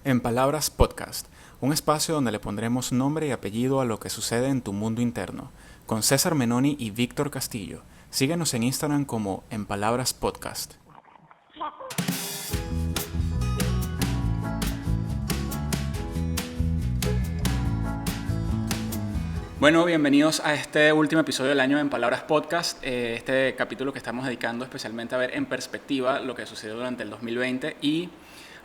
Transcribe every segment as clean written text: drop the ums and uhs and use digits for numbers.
En Palabras Podcast, un espacio donde le pondremos nombre y apellido a lo que sucede en tu mundo interno, con César Menoni y Víctor Castillo. Síguenos en Instagram como En Palabras Podcast. Bueno, bienvenidos a este último episodio del año en Palabras Podcast, este capítulo que estamos dedicando especialmente a ver en perspectiva lo que sucedió durante el 2020 y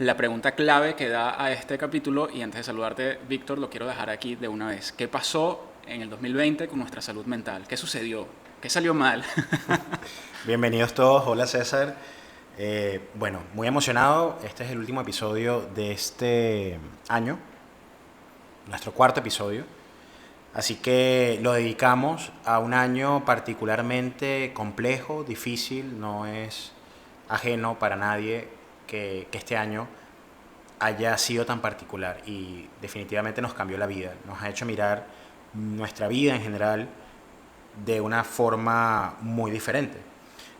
la pregunta clave que da a este capítulo. Y antes de saludarte, Víctor, lo quiero dejar aquí de una vez. ¿Qué pasó en el 2020 con nuestra salud mental? ¿Qué sucedió? ¿Qué salió mal? Bienvenidos todos, hola César. Bueno, muy emocionado, este es el último episodio de este año, nuestro cuarto episodio, así que lo dedicamos a un año particularmente complejo, difícil, no es ajeno para nadie que este año haya sido tan particular y definitivamente nos cambió la vida, nos ha hecho mirar nuestra vida en general de una forma muy diferente.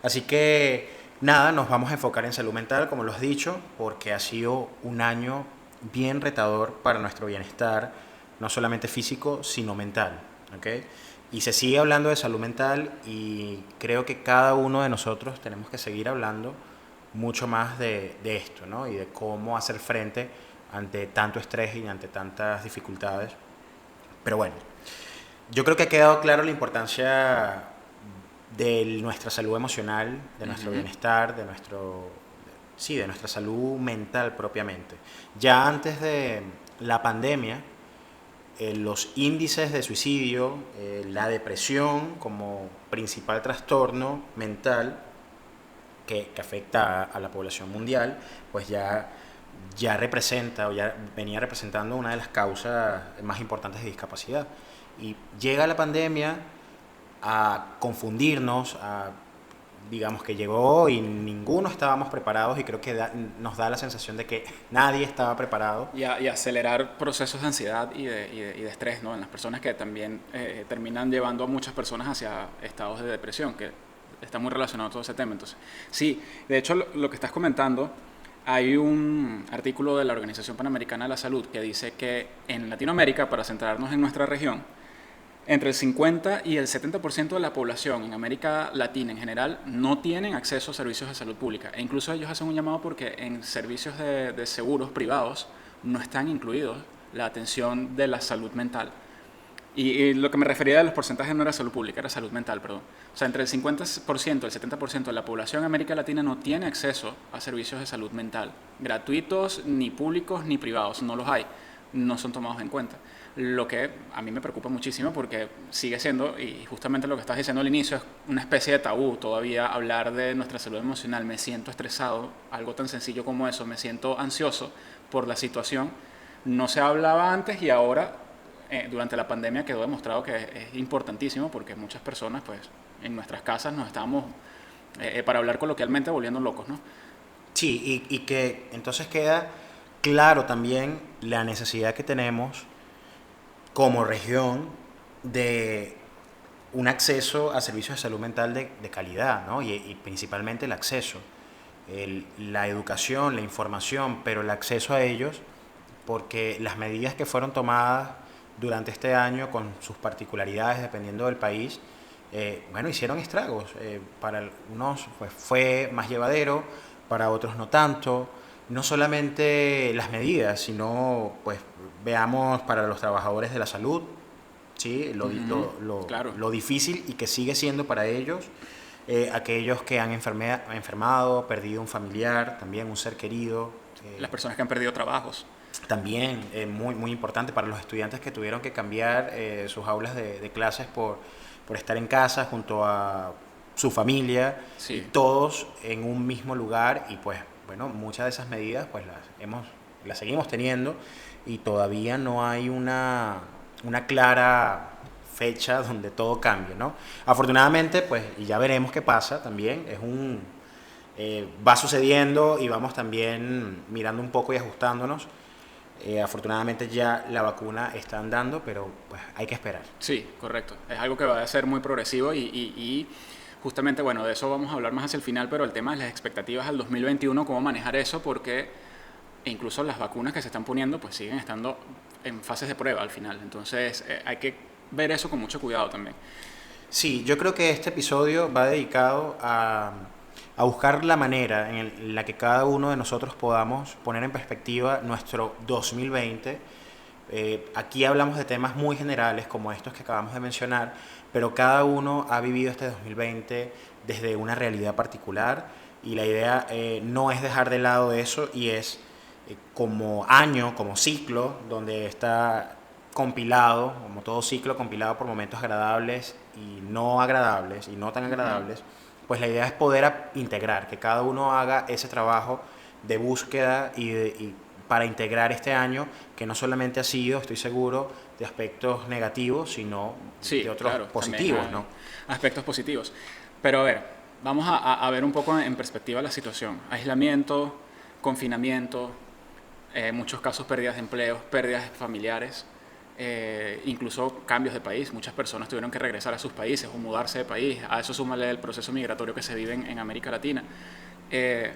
Así que nada, nos vamos a enfocar en salud mental, como lo has dicho, porque ha sido un año bien retador para nuestro bienestar, no solamente físico, sino mental. ¿Okay? Y se sigue hablando de salud mental y creo que cada uno de nosotros tenemos que seguir hablando mucho más de esto, ¿no? Y de cómo hacer frente ante tanto estrés y ante tantas dificultades. Pero bueno, yo creo que ha quedado claro la importancia de nuestra salud emocional, de nuestro bienestar, de nuestra salud mental propiamente. Ya antes de la pandemia, los índices de suicidio, la depresión como principal trastorno mental que afecta a la población mundial, pues ya representa o ya venía representando una de las causas más importantes de discapacidad. Y llega la pandemia a confundirnos, digamos que llegó y ninguno estábamos preparados y creo que nos da la sensación de que nadie estaba preparado. Y acelerar procesos de ansiedad y de estrés, ¿no? En las personas, que también terminan llevando a muchas personas hacia estados de depresión, que está muy relacionado a todo ese tema. Entonces, sí, de hecho lo que estás comentando, hay un artículo de la Organización Panamericana de la Salud que dice que en Latinoamérica, para centrarnos en nuestra región, entre el 50 y el 70% de la población en América Latina en general no tienen acceso a servicios de salud pública. E incluso ellos hacen un llamado porque en servicios de seguros privados no están incluidos la atención de la salud mental. Y lo que me refería de los porcentajes no era salud pública, era salud mental, perdón. O sea, entre el 50% y el 70% de la población en América Latina no tiene acceso a servicios de salud mental, gratuitos, ni públicos, ni privados, no los hay, no son tomados en cuenta. Lo que a mí me preocupa muchísimo porque sigue siendo, y justamente lo que estás diciendo al inicio, es una especie de tabú todavía hablar de nuestra salud emocional. Me siento estresado, algo tan sencillo como eso, me siento ansioso por la situación. No se hablaba antes y ahora durante la pandemia quedó demostrado que es importantísimo porque muchas personas pues en nuestras casas nos estábamos, para hablar coloquialmente, volviendo locos, ¿no? Sí, y que entonces queda claro también la necesidad que tenemos como región de un acceso a servicios de salud mental de calidad, ¿no? Y principalmente el acceso, la educación, la información, pero el acceso a ellos, porque las medidas que fueron tomadas durante este año con sus particularidades dependiendo del país, bueno, hicieron estragos. Para unos pues, fue más llevadero, para otros no tanto. No solamente las medidas, sino pues veamos para los trabajadores de la salud, ¿sí? Claro. Lo difícil y que sigue siendo para ellos, aquellos que han enfermado, perdido un familiar, también un ser querido. Las personas que han perdido trabajos. También muy, muy importante para los estudiantes que tuvieron que cambiar sus aulas de clases por estar en casa junto a su familia, Sí. y todos en un mismo lugar. Y pues bueno, muchas de esas medidas pues las seguimos teniendo y todavía no hay una clara fecha donde todo cambie, ¿no? Afortunadamente pues, y ya veremos qué pasa también, va sucediendo y vamos también mirando un poco y ajustándonos. Afortunadamente ya la vacuna está andando, pero pues hay que esperar. Sí, correcto. Es algo que va a ser muy progresivo y justamente, bueno, de eso vamos a hablar más hacia el final, pero el tema de las expectativas al 2021, cómo manejar eso, porque e incluso las vacunas que se están poniendo pues siguen estando en fases de prueba al final. Entonces hay que ver eso con mucho cuidado también. Sí, yo creo que este episodio va dedicado a buscar la manera en la que cada uno de nosotros podamos poner en perspectiva nuestro 2020. Aquí hablamos de temas muy generales como estos que acabamos de mencionar, pero cada uno ha vivido este 2020 desde una realidad particular y la idea no es dejar de lado eso y es como año, como ciclo, donde está compilado, como todo ciclo, compilado por momentos agradables y no agradables y no tan agradables, pues la idea es poder integrar, que cada uno haga ese trabajo de búsqueda y para integrar este año, que no solamente ha sido, estoy seguro, de aspectos negativos, sino Sí, de otros claro, positivos, también ¿no? hay aspectos positivos. Pero a ver, vamos a ver un poco en perspectiva la situación. Aislamiento, confinamiento, en muchos casos pérdidas de empleos, pérdidas familiares, incluso cambios de país. Muchas personas tuvieron que regresar a sus países o mudarse de país. A eso súmale el proceso migratorio que se vive en América Latina. Eh,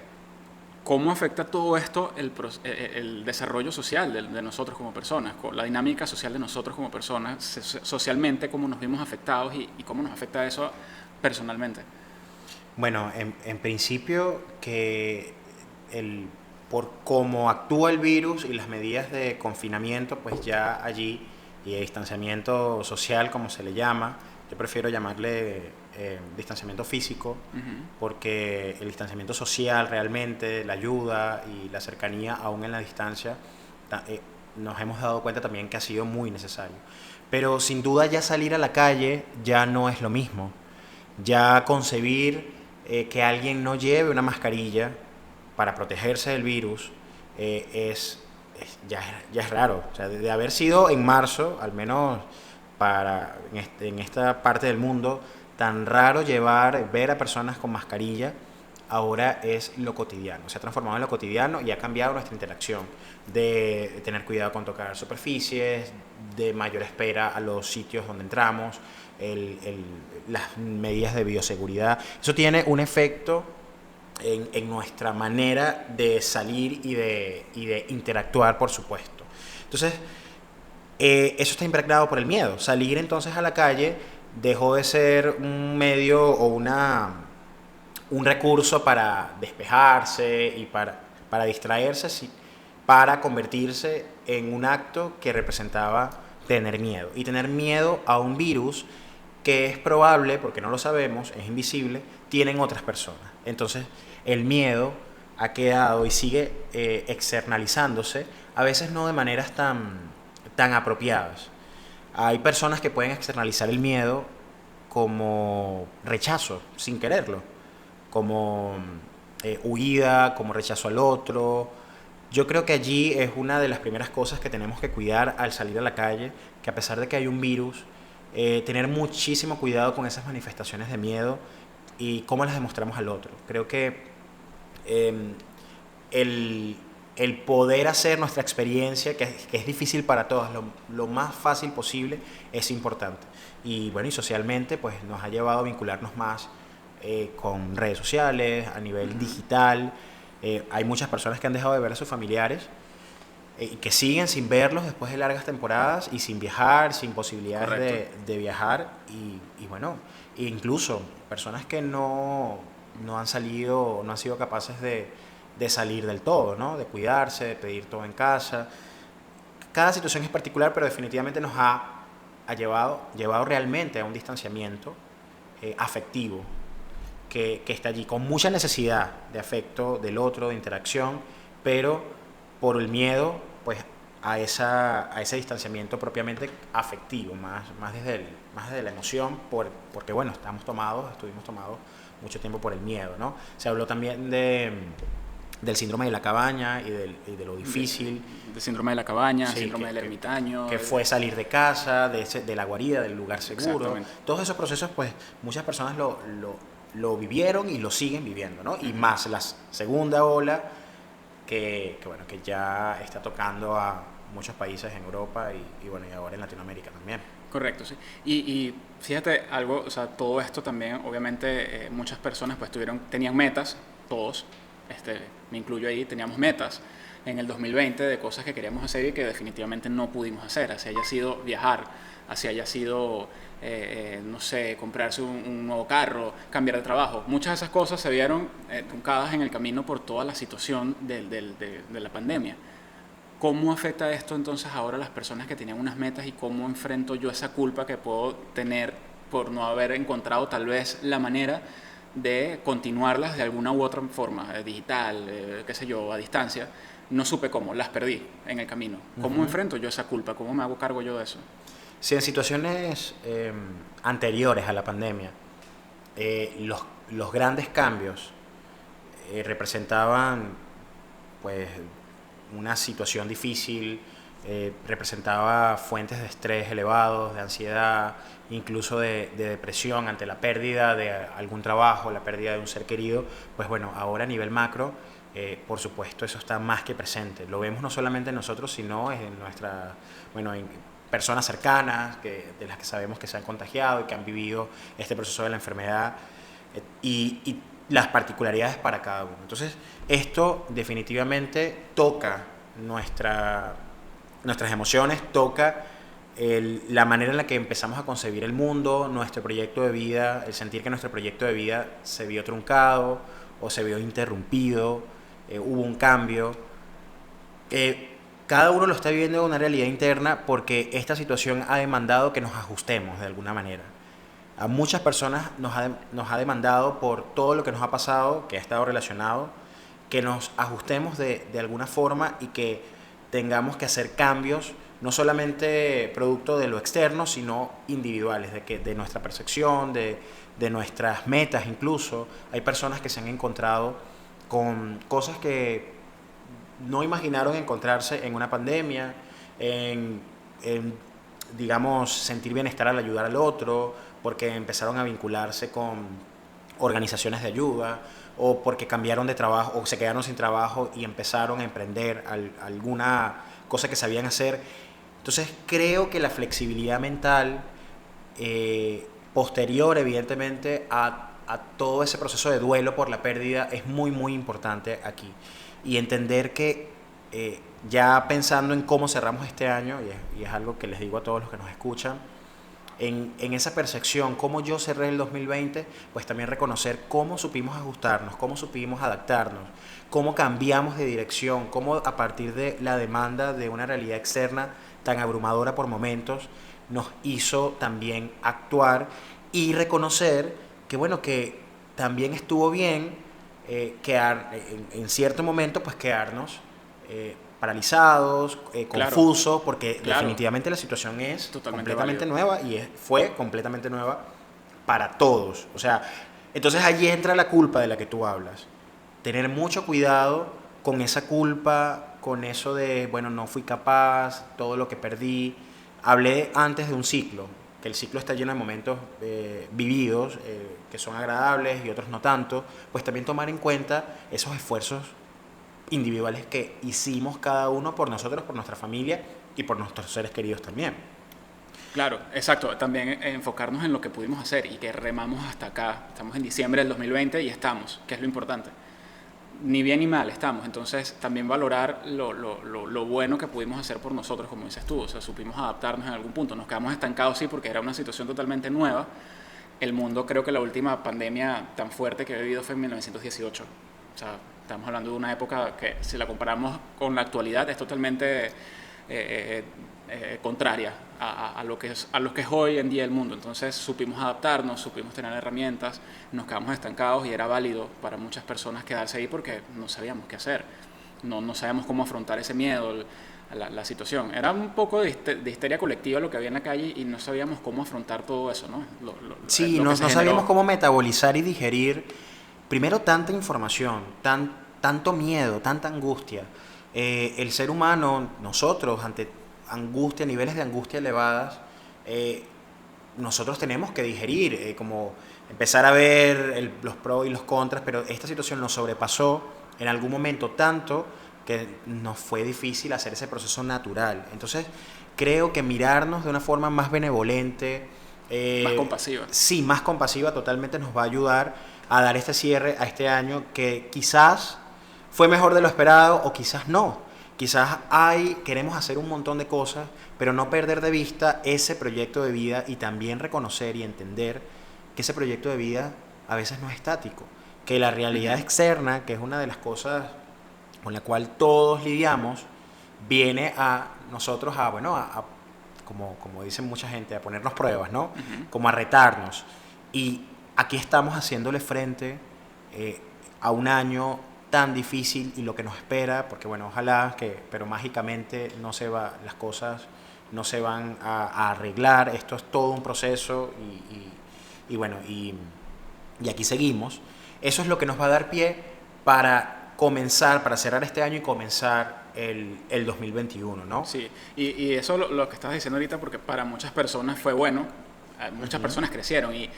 ¿Cómo afecta todo esto el desarrollo social de nosotros como personas? La dinámica social de nosotros como personas, socialmente, cómo nos vimos afectados y cómo nos afecta eso personalmente? Bueno, en principio que por cómo actúa el virus y las medidas de confinamiento, pues ya allí, y de distanciamiento social, como se le llama, yo prefiero llamarle distanciamiento físico, porque el distanciamiento social realmente, la ayuda y la cercanía aún en la distancia, nos hemos dado cuenta también que ha sido muy necesario. Pero sin duda ya salir a la calle ya no es lo mismo. Ya concebir que alguien no lleve una mascarilla para protegerse del virus ya es raro. O sea, de haber sido en marzo, al menos en esta parte del mundo, tan raro ver a personas con mascarilla, ahora es lo cotidiano. Se ha transformado en lo cotidiano y ha cambiado nuestra interacción de tener cuidado con tocar superficies, de mayor espera a los sitios donde entramos, las medidas de bioseguridad. Eso tiene un efecto en nuestra manera de salir y de interactuar, por supuesto. Entonces, eso está impregnado por el miedo. Salir entonces a la calle dejó de ser un medio o un recurso para despejarse y para distraerse, para convertirse en un acto que representaba tener miedo. Y tener miedo a un virus que es probable, porque no lo sabemos, es invisible, tienen otras personas. Entonces, el miedo ha quedado y sigue externalizándose, a veces no de maneras tan apropiadas. Hay personas que pueden externalizar el miedo como rechazo, sin quererlo, como huida, como rechazo al otro. Yo creo que allí es una de las primeras cosas que tenemos que cuidar al salir a la calle, que a pesar de que hay un virus, tener muchísimo cuidado con esas manifestaciones de miedo y cómo las demostramos al otro. Creo que el, el poder hacer nuestra experiencia, que es difícil para todos, lo más fácil posible, es importante. Y bueno, y socialmente pues nos ha llevado a vincularnos más con redes sociales, a nivel digital. Hay muchas personas que han dejado de ver a sus familiares y que siguen sin verlos después de largas temporadas y sin viajar, sin posibilidades de viajar. Y bueno, incluso personas que no han salido, no han sido capaces de salir del todo, ¿no? De cuidarse, de pedir todo en casa. Cada situación es particular, pero definitivamente nos ha llevado realmente a un distanciamiento afectivo que está allí, con mucha necesidad de afecto del otro, de interacción, pero por el miedo pues a ese distanciamiento propiamente afectivo, más desde la emoción, porque bueno, estuvimos tomados mucho tiempo por el miedo, ¿no? Se habló también del síndrome de la cabaña y de lo difícil. Del síndrome de la cabaña, Sí, síndrome del ermitaño. Que fue salir de casa, de la guarida, del lugar seguro. Todos esos procesos, pues, muchas personas lo vivieron y lo siguen viviendo, ¿no? Y más la segunda ola que ya está tocando a muchos países en Europa y bueno, y ahora en Latinoamérica también. Correcto, sí. Y fíjate algo, o sea, todo esto también, obviamente, muchas personas pues tenían metas, todos, me incluyo ahí, teníamos metas, en el 2020 de cosas que queríamos hacer y que definitivamente no pudimos hacer, así haya sido viajar, así haya sido, no sé, comprarse un nuevo carro, cambiar de trabajo. Muchas de esas cosas se vieron truncadas en el camino por toda la situación de la pandemia. ¿Cómo afecta esto entonces ahora a las personas que tenían unas metas y cómo enfrento yo esa culpa que puedo tener por no haber encontrado tal vez la manera de continuarlas de alguna u otra forma, digital, qué sé yo, a distancia? No supe cómo, las perdí en el camino. ¿Cómo enfrento yo esa culpa? ¿Cómo me hago cargo yo de eso? Si en situaciones anteriores a la pandemia, los grandes cambios representaban pues una situación difícil, representaba fuentes de estrés elevados, de ansiedad, incluso de depresión ante la pérdida de algún trabajo, la pérdida de un ser querido, pues bueno, ahora a nivel macro, por supuesto, eso está más que presente. Lo vemos no solamente en nosotros, sino en en personas cercanas, de las que sabemos que se han contagiado y que han vivido este proceso de la enfermedad, y las particularidades para cada uno. Entonces, esto definitivamente toca nuestras emociones, toca la manera en la que empezamos a concebir el mundo, nuestro proyecto de vida, el sentir que nuestro proyecto de vida se vio truncado o se vio interrumpido, hubo un cambio. Cada uno lo está viviendo de una realidad interna porque esta situación ha demandado que nos ajustemos de alguna manera. A muchas personas nos ha demandado por todo lo que nos ha pasado, que ha estado relacionado, que nos ajustemos de alguna forma y que tengamos que hacer cambios, no solamente producto de lo externo, sino individuales, de nuestra percepción, de nuestras metas incluso. Hay personas que se han encontrado con cosas que no imaginaron encontrarse en una pandemia, digamos, sentir bienestar al ayudar al otro, porque empezaron a vincularse con organizaciones de ayuda, o porque cambiaron de trabajo, o se quedaron sin trabajo y empezaron a emprender alguna cosa que sabían hacer. Entonces creo que la flexibilidad mental, posterior evidentemente a todo ese proceso de duelo por la pérdida, es muy muy importante aquí. Y entender que ya pensando en cómo cerramos este año, y es algo que les digo a todos los que nos escuchan, en esa percepción, cómo yo cerré el 2020, pues también reconocer cómo supimos ajustarnos, cómo supimos adaptarnos, cómo cambiamos de dirección, cómo a partir de la demanda de una realidad externa tan abrumadora por momentos, nos hizo también actuar y reconocer que bueno, que también estuvo bien en cierto momento pues quedarnos paralizados, confusos, porque definitivamente la situación es completamente nueva y fue completamente nueva para todos. O sea, entonces allí entra la culpa de la que tú hablas. Tener mucho cuidado con esa culpa, con eso de, bueno, no fui capaz, todo lo que perdí. Hablé antes de un ciclo, que el ciclo está lleno de momentos vividos, que son agradables y otros no tanto, pues también tomar en cuenta esos esfuerzos individuales que hicimos cada uno por nosotros, por nuestra familia y por nuestros seres queridos también. Claro, exacto. También enfocarnos en lo que pudimos hacer y que remamos hasta acá. Estamos en diciembre del 2020 y estamos, que es lo importante. Ni bien ni mal estamos. Entonces también valorar lo bueno que pudimos hacer por nosotros, como dices tú. O sea, supimos adaptarnos en algún punto. Nos quedamos estancados, sí, porque era una situación totalmente nueva. El mundo, creo que la última pandemia tan fuerte que he vivido fue en 1918. O sea, estamos hablando de una época que, si la comparamos con la actualidad, es totalmente contraria a lo que es hoy en día el mundo. Entonces supimos adaptarnos, supimos tener herramientas, nos quedamos estancados y era válido para muchas personas quedarse ahí porque no sabíamos qué hacer, no sabíamos cómo afrontar ese miedo, la situación. Era un poco de histeria colectiva lo que había en la calle y no sabíamos cómo afrontar todo eso, ¿no? Sí, no sabíamos cómo metabolizar y digerir primero tanta información, tanto miedo, tanta angustia. El ser humano, nosotros, ante niveles de angustia elevadas, nosotros tenemos que digerir, como empezar a ver los pros y los contras, pero esta situación nos sobrepasó en algún momento tanto que nos fue difícil hacer ese proceso natural. Entonces, creo que mirarnos de una forma más benevolente, más compasiva. Sí, más compasiva totalmente nos va a ayudar a dar este cierre a este año que quizás fue mejor de lo esperado o quizás no. quizás queremos hacer un montón de cosas, pero no perder de vista ese proyecto de vida y también reconocer y entender que ese proyecto de vida a veces no es estático, que la realidad externa, que es una de las cosas con la cual todos lidiamos, viene a nosotros como dicen mucha gente, a ponernos pruebas, ¿no? Como a retarnos. Y aquí estamos haciéndole frente a un año tan difícil y lo que nos espera, porque bueno, ojalá pero mágicamente las cosas no se van a arreglar, esto es todo un proceso y aquí seguimos. Eso es lo que nos va a dar pie para para cerrar este año y comenzar el 2021, ¿no? Sí, y eso lo que estás diciendo ahorita, porque para muchas personas fue bueno, muchas personas crecieron y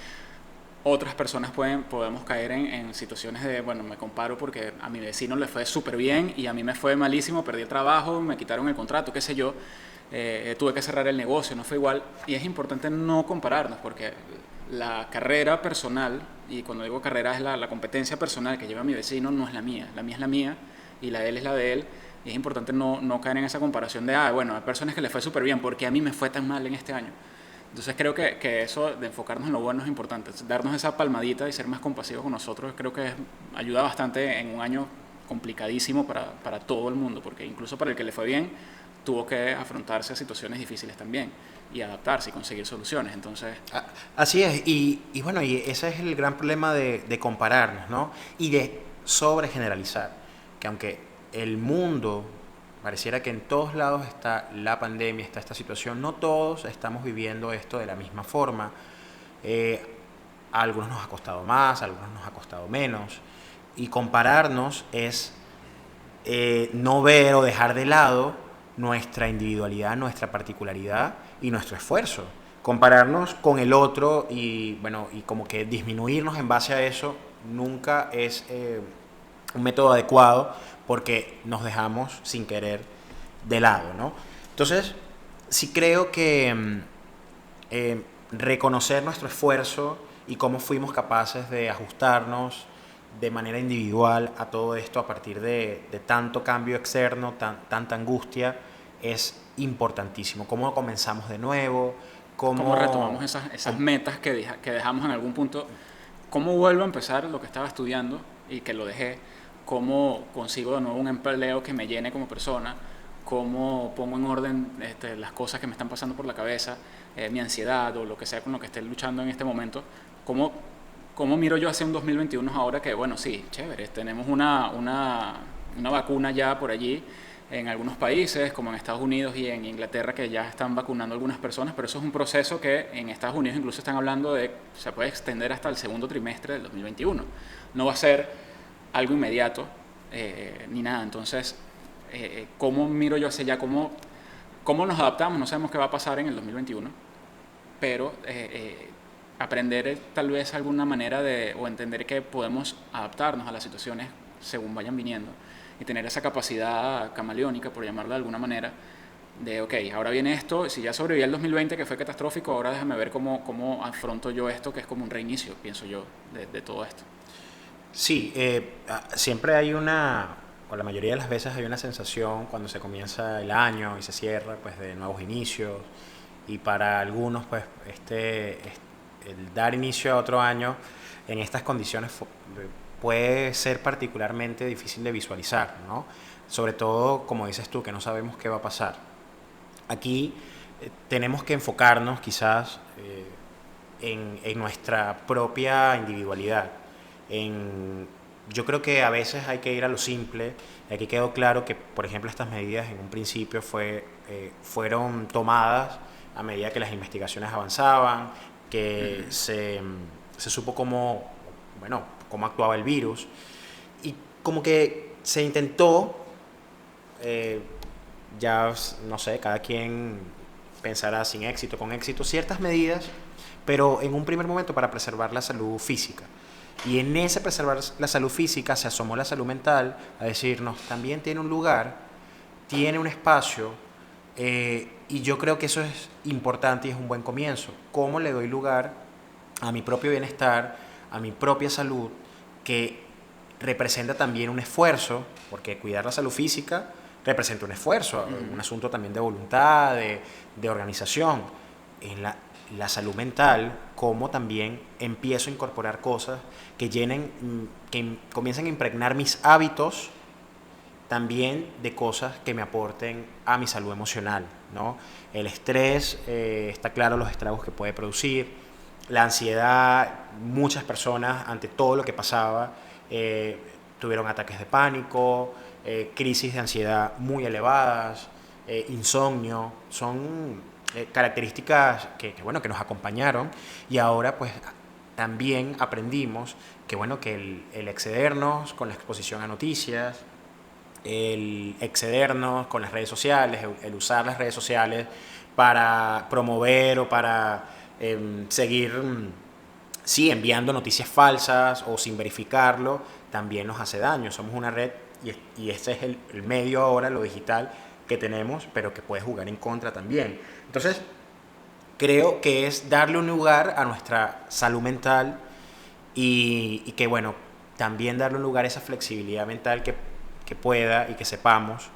otras personas podemos caer en situaciones de, bueno, me comparo porque a mi vecino le fue súper bien y a mí me fue malísimo, perdí el trabajo, me quitaron el contrato, qué sé yo, tuve que cerrar el negocio, no fue igual. Y es importante no compararnos porque la carrera personal, y cuando digo carrera es la competencia personal que lleva mi vecino, no es la mía es la mía y la de él es la de él. Y es importante no caer en esa comparación de, bueno, hay personas que le fue súper bien, porque a mí me fue tan mal en este año. Entonces creo que eso de enfocarnos en lo bueno es importante. Darnos esa palmadita y ser más compasivos con nosotros creo que ayuda bastante en un año complicadísimo para todo el mundo, porque incluso para el que le fue bien, tuvo que afrontarse a situaciones difíciles también y adaptarse y conseguir soluciones. Entonces, así es, y bueno, y ese es el gran problema de compararnos, ¿no? Y de sobregeneralizar, que aunque el mundo pareciera que en todos lados está la pandemia, está esta situación, no todos estamos viviendo esto de la misma forma. A algunos nos ha costado más, a algunos nos ha costado menos, y compararnos es no ver o dejar de lado nuestra individualidad, nuestra particularidad y nuestro esfuerzo. Compararnos con el otro y bueno, y como que disminuirnos en base a eso nunca es un método adecuado, porque nos dejamos sin querer de lado, ¿no? Entonces, sí creo que reconocer nuestro esfuerzo y cómo fuimos capaces de ajustarnos de manera individual a todo esto a partir de tanto cambio externo, tanta angustia, es importantísimo. Cómo comenzamos de nuevo, cómo retomamos esas metas que dejamos en algún punto, cómo vuelvo a empezar lo que estaba estudiando y que lo dejé, cómo consigo de nuevo un empleo que me llene como persona, cómo pongo en orden las cosas que me están pasando por la cabeza, mi ansiedad o lo que sea con lo que esté luchando en este momento, cómo miro yo hacia un 2021 ahora que, bueno, sí, chévere, tenemos una vacuna ya por allí en algunos países, como en Estados Unidos y en Inglaterra, que ya están vacunando a algunas personas, pero eso es un proceso que en Estados Unidos incluso están hablando de se puede extender hasta el segundo trimestre del 2021. No va a ser algo inmediato ni nada. Entonces, ¿cómo miro yo hacia allá? ¿Cómo nos adaptamos? No sabemos qué va a pasar en el 2021, pero aprender tal vez alguna manera o entender que podemos adaptarnos a las situaciones según vayan viniendo y tener esa capacidad camaleónica, por llamarlo de alguna manera, de, ok, ahora viene esto, si ya sobreviví el 2020 que fue catastrófico, ahora déjame ver cómo afronto yo esto, que es como un reinicio, pienso yo, de todo esto. Sí, siempre hay o la mayoría de las veces hay una sensación cuando se comienza el año y se cierra, pues, de nuevos inicios, y para algunos, pues, el dar inicio a otro año en estas condiciones puede ser particularmente difícil de visualizar, ¿no? Sobre todo, como dices tú, que no sabemos qué va a pasar. Aquí tenemos que enfocarnos quizás en nuestra propia individualidad. Yo creo que a veces hay que ir a lo simple. Aquí quedó claro que, por ejemplo, estas medidas en un principio fueron tomadas a medida que las investigaciones avanzaban, que se supo cómo actuaba el virus, y como que se intentó, ya no sé, cada quien pensará sin éxito, con éxito, ciertas medidas, pero en un primer momento para preservar la salud física. Y en ese preservar la salud física se asomó la salud mental a decirnos, también tiene un lugar, tiene un espacio, y yo creo que eso es importante y es un buen comienzo. ¿Cómo le doy lugar a mi propio bienestar, a mi propia salud, que representa también un esfuerzo? Porque cuidar la salud física representa un esfuerzo, un asunto también de voluntad, de organización. En la salud mental, como también empiezo a incorporar cosas que comiencen a impregnar mis hábitos también de cosas que me aporten a mi salud emocional, ¿no? El estrés, está claro los estragos que puede producir, la ansiedad, muchas personas ante todo lo que pasaba tuvieron ataques de pánico, crisis de ansiedad muy elevadas, insomnio, son características que nos acompañaron, y ahora pues también aprendimos que el excedernos con la exposición a noticias, el excedernos con las redes sociales, el usar las redes sociales para promover o para seguir sí, enviando noticias falsas o sin verificarlo, también nos hace daño. Somos una red y este es el medio ahora, lo digital, que tenemos, pero que puede jugar en contra también. Entonces, creo que es darle un lugar a nuestra salud mental y que, bueno, también darle un lugar a esa flexibilidad mental que pueda y que sepamos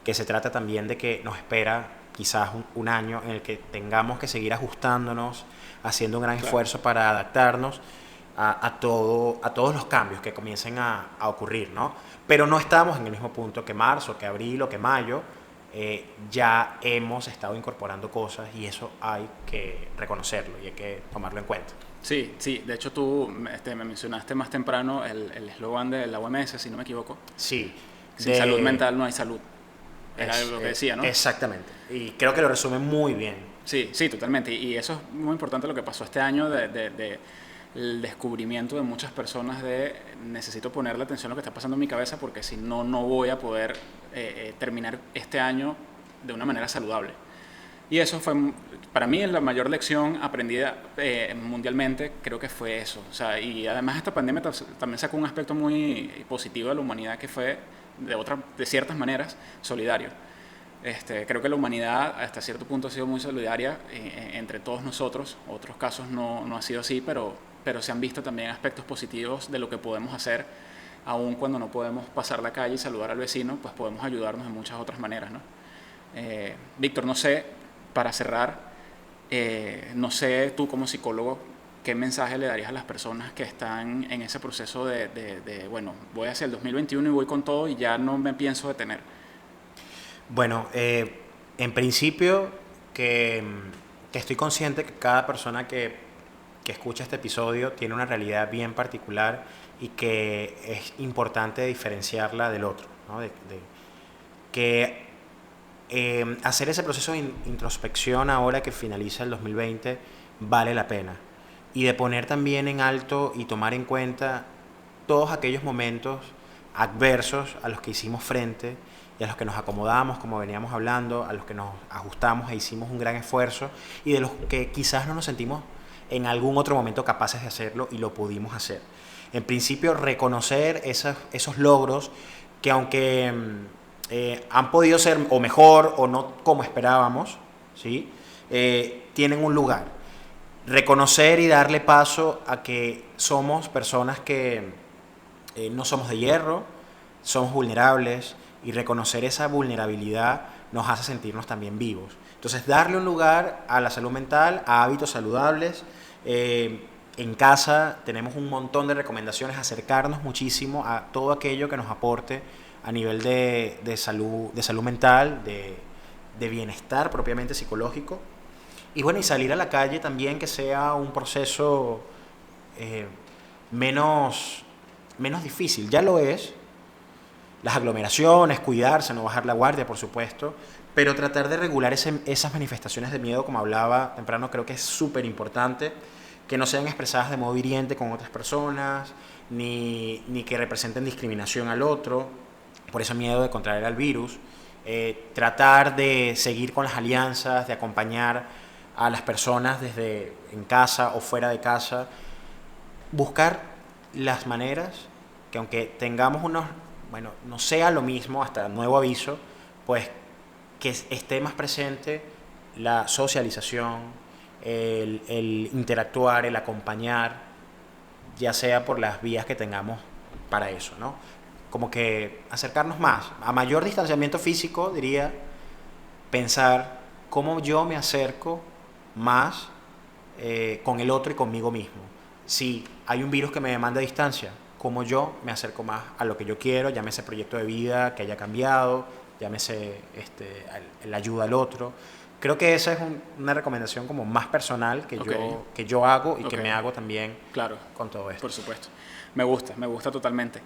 que se trata también de que nos espera quizás un año en el que tengamos que seguir ajustándonos, haciendo un gran esfuerzo para adaptarnos a todos los cambios que comiencen a ocurrir, ¿no? Pero no estamos en el mismo punto que marzo, que abril o que mayo. Ya hemos estado incorporando cosas y eso hay que reconocerlo y hay que tomarlo en cuenta. Sí, sí, de hecho tú me mencionaste más temprano el eslogan de la OMS, si no me equivoco. Sí. Sin salud mental no hay salud. Era lo que decía, ¿no? Exactamente. Y creo que lo resume muy bien. Sí, sí, totalmente. Y eso es muy importante lo que pasó este año el descubrimiento de muchas personas de necesito ponerle atención a lo que está pasando en mi cabeza porque si no, no voy a poder terminar este año de una manera saludable. Y eso fue, para mí, la mayor lección aprendida mundialmente, creo que fue eso. O sea, y además esta pandemia también sacó un aspecto muy positivo de la humanidad que fue, de ciertas maneras, solidario. Creo que la humanidad hasta cierto punto ha sido muy solidaria entre todos nosotros. Otros casos no ha sido así, pero se han visto también aspectos positivos de lo que podemos hacer, aun cuando no podemos pasar la calle y saludar al vecino, pues podemos ayudarnos de muchas otras maneras, ¿no? Víctor, no sé, para cerrar, no sé tú como psicólogo, ¿qué mensaje le darías a las personas que están en ese proceso bueno, voy hacia el 2021 y voy con todo y ya no me pienso detener? Bueno, en principio que estoy consciente que cada persona que escucha este episodio tiene una realidad bien particular y que es importante diferenciarla del otro, ¿no? Que hacer ese proceso de introspección ahora que finaliza el 2020 vale la pena, y de poner también en alto y tomar en cuenta todos aquellos momentos adversos a los que hicimos frente y a los que nos acomodamos, como veníamos hablando, a los que nos ajustamos e hicimos un gran esfuerzo, y de los que quizás no nos sentimos en algún otro momento capaces de hacerlo y lo pudimos hacer. En principio, reconocer esos logros que, aunque han podido ser o mejor o no como esperábamos, ¿sí? Tienen un lugar. Reconocer y darle paso a que somos personas que no somos de hierro, somos vulnerables, y reconocer esa vulnerabilidad nos hace sentirnos también vivos. Entonces, darle un lugar a la salud mental, a hábitos saludables. En casa tenemos un montón de recomendaciones, acercarnos muchísimo a todo aquello que nos aporte a nivel de salud mental, de bienestar propiamente psicológico. Y bueno, y salir a la calle también, que sea un proceso menos difícil. Ya lo es. Las aglomeraciones, cuidarse, no bajar la guardia, por supuesto, pero tratar de regular esas manifestaciones de miedo, como hablaba temprano, creo que es súper importante, que no sean expresadas de modo hiriente con otras personas, ni que representen discriminación al otro, por ese miedo de contraer al virus. Tratar de seguir con las alianzas, de acompañar a las personas desde en casa o fuera de casa, buscar las maneras que, aunque tengamos no sea lo mismo hasta nuevo aviso, pues que esté más presente la socialización, el interactuar, el acompañar, ya sea por las vías que tengamos para eso, ¿no? como que acercarnos más. A mayor distanciamiento físico, diría, pensar cómo yo me acerco más con el otro y conmigo mismo. Si hay un virus que me demanda distancia, cómo yo me acerco más a lo que yo quiero, llámese proyecto de vida que haya cambiado, llámese la ayuda al otro. Creo que esa es una recomendación como más personal que yo hago y que me hago también con todo esto. Por supuesto. Me gusta totalmente.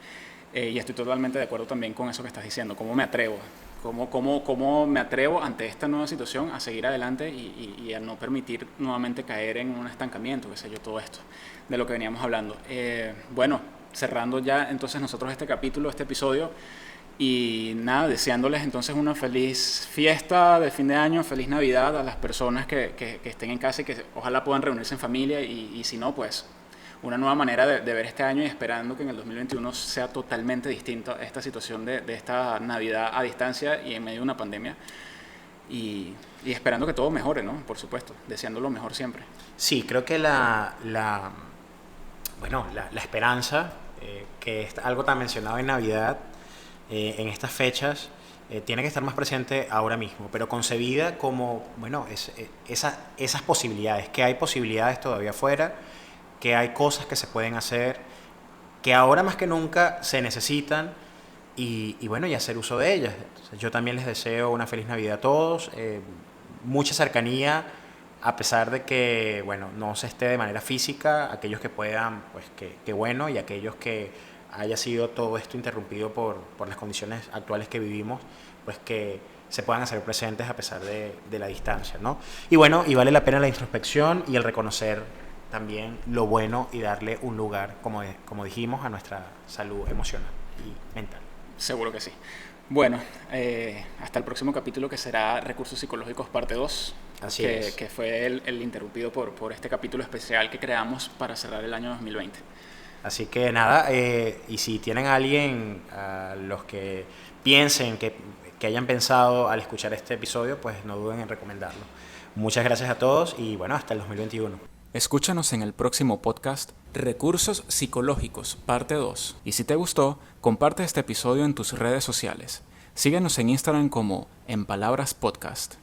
Y estoy totalmente de acuerdo también con eso que estás diciendo. ¿Cómo me atrevo? ¿Cómo me atrevo ante esta nueva situación a seguir adelante y a no permitir nuevamente caer en un estancamiento, qué sé yo, todo esto, de lo que veníamos hablando? Bueno, cerrando ya entonces nosotros este capítulo, este episodio, y nada, deseándoles entonces una feliz fiesta de fin de año, feliz Navidad a las personas que estén en casa y que ojalá puedan reunirse en familia y si no, pues una nueva manera de ver este año y esperando que en el 2021 sea totalmente distinta esta situación de esta Navidad a distancia y en medio de una pandemia y esperando que todo mejore, ¿no? Por supuesto, deseando lo mejor siempre. Sí, creo que la esperanza, que es algo tan mencionado en Navidad, en estas fechas, tiene que estar más presente ahora mismo, pero concebida como, esas posibilidades, que hay posibilidades todavía afuera, que hay cosas que se pueden hacer, que ahora más que nunca se necesitan y hacer uso de ellas. Entonces, yo también les deseo una feliz Navidad a todos, mucha cercanía, a pesar de que, no se esté de manera física, aquellos que puedan, pues que bueno, y aquellos que haya sido todo esto interrumpido por las condiciones actuales que vivimos, pues que se puedan hacer presentes a pesar de la distancia, ¿no? Y vale la pena la introspección y el reconocer también lo bueno y darle un lugar, como dijimos, a nuestra salud emocional y mental. Seguro que sí. Bueno, hasta el próximo capítulo, que será Recursos Psicológicos parte 2. Así es. Que fue el interrumpido por este capítulo especial que creamos para cerrar el año 2020. Así que nada, y si tienen a alguien a los que piensen, que hayan pensado al escuchar este episodio, pues no duden en recomendarlo. Muchas gracias a todos y hasta el 2021. Escúchanos en el próximo podcast Recursos Psicológicos parte 2. Y si te gustó, comparte este episodio en tus redes sociales. Síguenos en Instagram como En Palabras Podcast.